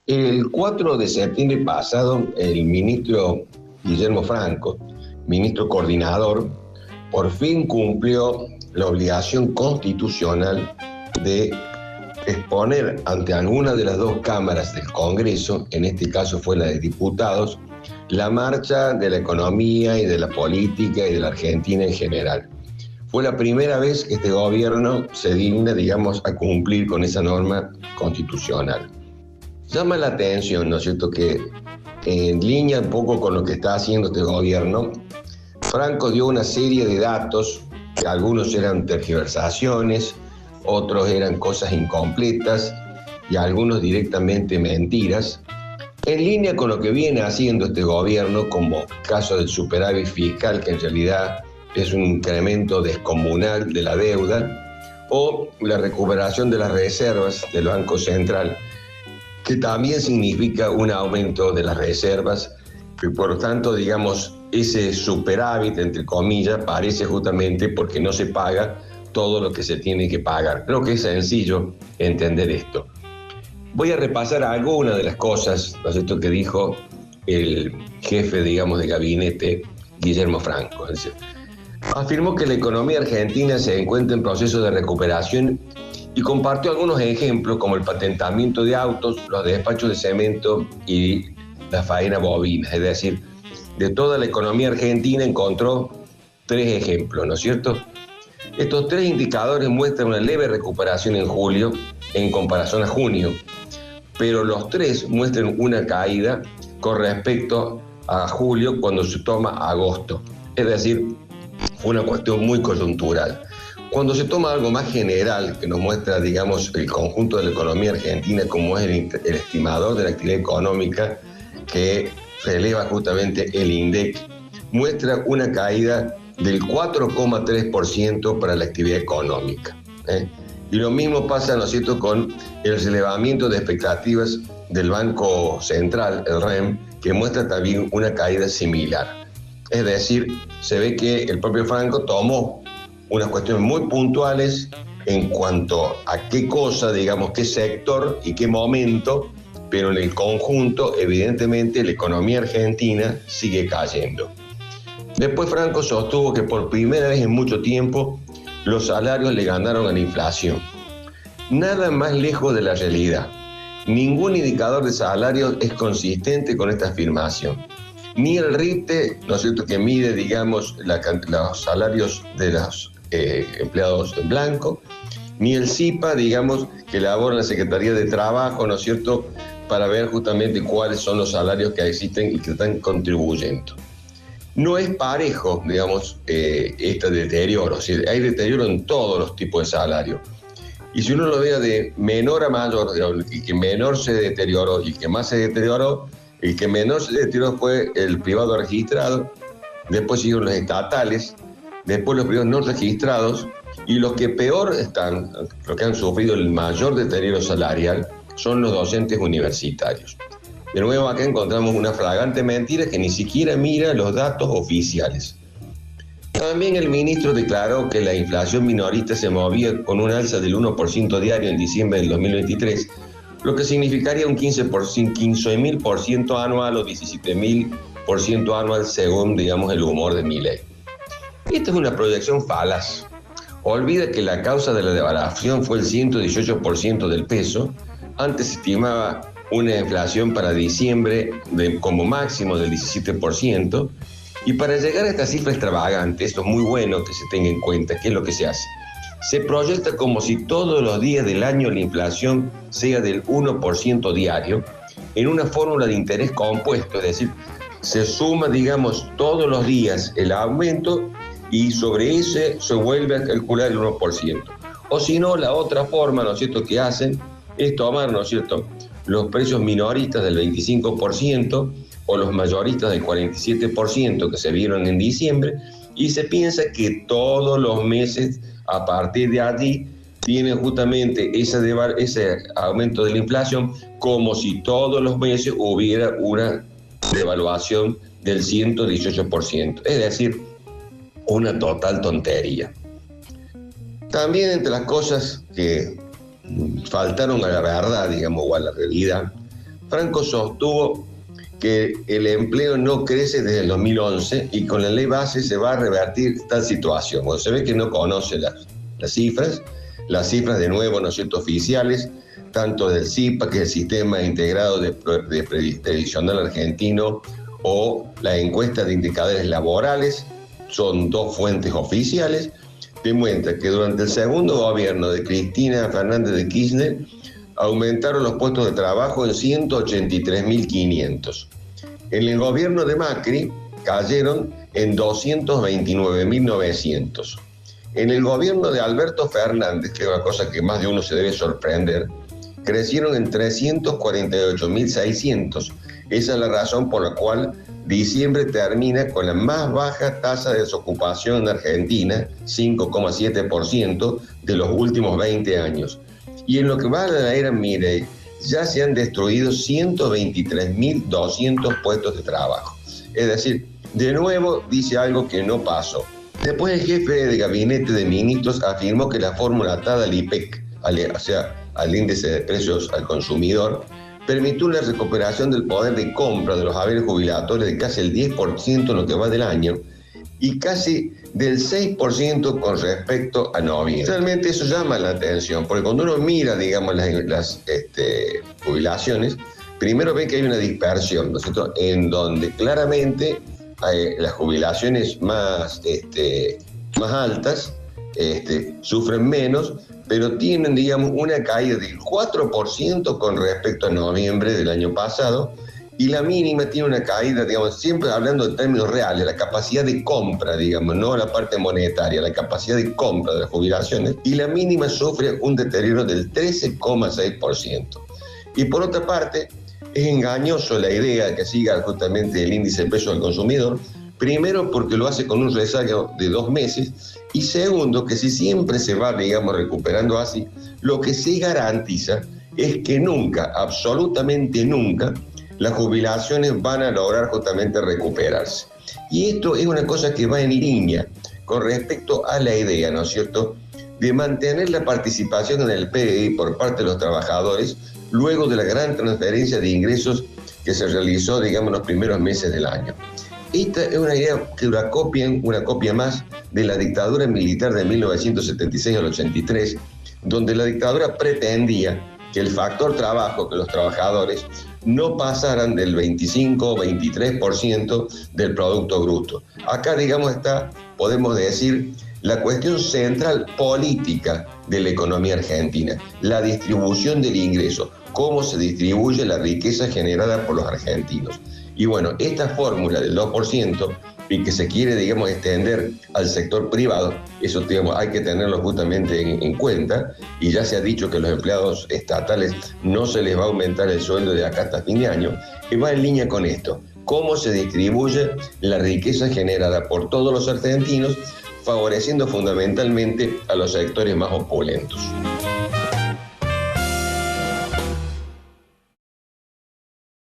El 4 de septiembre pasado, el ministro Guillermo Franco, ministro coordinador, por fin cumplió la obligación constitucional de exponer ante alguna de las dos cámaras del Congreso, en este caso fue la de diputados, la marcha de la economía y de la política y de la Argentina en general. Fue la primera vez que este gobierno se digna, digamos, a cumplir con esa norma constitucional. Llama la atención, ¿no es cierto?, que en línea un poco con lo que está haciendo este gobierno, Franco dio una serie de datos, que algunos eran tergiversaciones, otros eran cosas incompletas y algunos directamente mentiras, en línea con lo que viene haciendo este gobierno, como caso del superávit fiscal, que en realidad es un incremento descomunal de la deuda, o la recuperación de las reservas del Banco Central, que también significa un aumento de las reservas, que por lo tanto, digamos, ese superávit, entre comillas, parece justamente porque no se paga todo lo que se tiene que pagar. Creo que es sencillo entender esto. Voy a repasar algunas de las cosas, ¿no es cierto?, que dijo el jefe, digamos, de gabinete, Guillermo Franco. Afirmó que la economía argentina se encuentra en proceso de recuperación y compartió algunos ejemplos como el patentamiento de autos, los despachos de cemento y la faena bovina. Es decir, de toda la economía argentina encontró 3 ejemplos, ¿no es cierto? Estos 3 indicadores muestran una leve recuperación en julio en comparación a junio, pero los 3 muestran una caída con respecto a julio cuando se toma agosto. Es decir, fue una cuestión muy coyuntural. Cuando se toma algo más general, que nos muestra, digamos, el conjunto de la economía argentina, como es el estimador de la actividad económica, que releva justamente el INDEC, muestra una caída del 4,3% para la actividad económica. Y lo mismo pasa, ¿no es cierto?, con el relevamiento de expectativas del Banco Central, el REM, que muestra también una caída similar. Es decir, se ve que el propio Franco tomó unas cuestiones muy puntuales en cuanto a qué cosa, digamos, qué sector y qué momento, pero en el conjunto, evidentemente, la economía argentina sigue cayendo. Después Franco sostuvo que por primera vez en mucho tiempo los salarios le ganaron a la inflación. Nada más lejos de la realidad. Ningún indicador de salarios es consistente con esta afirmación. Ni el RITE, ¿no es cierto?, que mide, digamos, los salarios de los empleados en blanco, ni el CIPA, digamos, que elabora la Secretaría de Trabajo, ¿no es cierto?, para ver justamente cuáles son los salarios que existen y que están contribuyendo. No es parejo, digamos, este deterioro, es decir, hay deterioro en todos los tipos de salario. Y si uno lo vea de menor a mayor, digamos, el que menor se deterioró y el que más se deterioró, el que menor se deterioró fue el privado registrado, después siguieron los estatales, después los privados no registrados, y los que peor están, los que han sufrido el mayor deterioro salarial, son los docentes universitarios. De nuevo acá encontramos una flagrante mentira que ni siquiera mira los datos oficiales. También el ministro declaró que la inflación minorista se movía con un alza del 1% diario en diciembre del 2023, lo que significaría un 15.000% anual o 17.000% anual según, digamos, el humor de Milei. Esta es una proyección falaz. Olvida que la causa de la devaluación fue el 118% del peso. Antes se estimaba una inflación para diciembre como máximo del 17%, y para llegar a esta cifra extravagante, esto es muy bueno que se tenga en cuenta, ¿qué es lo que se hace? Se proyecta como si todos los días del año la inflación sea del 1% diario, en una fórmula de interés compuesto, es decir, se suma, digamos, todos los días el aumento y sobre ese se vuelve a calcular el 1%. O si no, la otra forma, ¿no es cierto?, que hacen es tomar, ¿no es cierto?, los precios minoristas del 25% o los mayoristas del 47% que se vieron en diciembre, y se piensa que todos los meses a partir de allí tienen justamente ese aumento de la inflación, como si todos los meses hubiera una devaluación del 118%, es decir, una total tontería. También entre las cosas que faltaron a la verdad, digamos, o a la realidad, Franco sostuvo que el empleo no crece desde el 2011 y con la ley base se va a revertir tal situación. Bueno, se ve que no conoce las cifras de nuevo, ¿no es cierto?, oficiales, tanto del CIPA, que es el Sistema Integrado de Previsional Argentino, o la encuesta de indicadores laborales, son dos fuentes oficiales, demuestra que durante el segundo gobierno de Cristina Fernández de Kirchner aumentaron los puestos de trabajo en 183.500. En el gobierno de Macri cayeron en 229.900. En el gobierno de Alberto Fernández, que es una cosa que más de uno se debe sorprender, crecieron en 348.600. Esa es la razón por la cual diciembre termina con la más baja tasa de desocupación en Argentina, 5,7% de los últimos 20 años. Y en lo que va de la era Milei, ya se han destruido 123.200 puestos de trabajo. Es decir, de nuevo dice algo que no pasó. Después el jefe de gabinete de ministros afirmó que la fórmula atada al IPEC, o sea, al índice de precios al consumidor, permitió la recuperación del poder de compra de los haberes jubilatorios de casi el 10% en lo que va del año y casi del 6% con respecto a noviembre. Realmente eso llama la atención, porque cuando uno mira, digamos, las jubilaciones, primero ve que hay una dispersión, ¿no es cierto?, en donde claramente las jubilaciones más altas sufren menos, pero tienen, digamos, una caída del 4% con respecto a noviembre del año pasado, y la mínima tiene una caída, digamos, siempre hablando de términos reales, la capacidad de compra, digamos, no la parte monetaria, la capacidad de compra de las jubilaciones, y la mínima sufre un deterioro del 13,6%. Y por otra parte, es engañoso la idea de que siga justamente el índice de precios al consumidor, primero porque lo hace con un rezago de 2 meses, y segundo que si siempre se va, digamos, recuperando así, lo que se garantiza es que nunca, absolutamente nunca, las jubilaciones van a lograr justamente recuperarse. Y esto es una cosa que va en línea con respecto a la idea, ¿no es cierto?, de mantener la participación en el PBI por parte de los trabajadores luego de la gran transferencia de ingresos que se realizó, digamos, en los primeros meses del año. Esta es una idea que una copia más de la dictadura militar de 1976 al 83, donde la dictadura pretendía que el factor trabajo, que los trabajadores no pasaran del 25 o 23% del Producto Bruto. Acá, digamos, podemos decir, la cuestión central política de la economía argentina, la distribución del ingreso, cómo se distribuye la riqueza generada por los argentinos. Y bueno, esta fórmula del 2% y que se quiere, digamos, extender al sector privado, eso, digamos, hay que tenerlo justamente en cuenta, y ya se ha dicho que los empleados estatales no se les va a aumentar el sueldo de acá hasta fin de año, y va en línea con esto, cómo se distribuye la riqueza generada por todos los argentinos, favoreciendo fundamentalmente a los sectores más opulentos.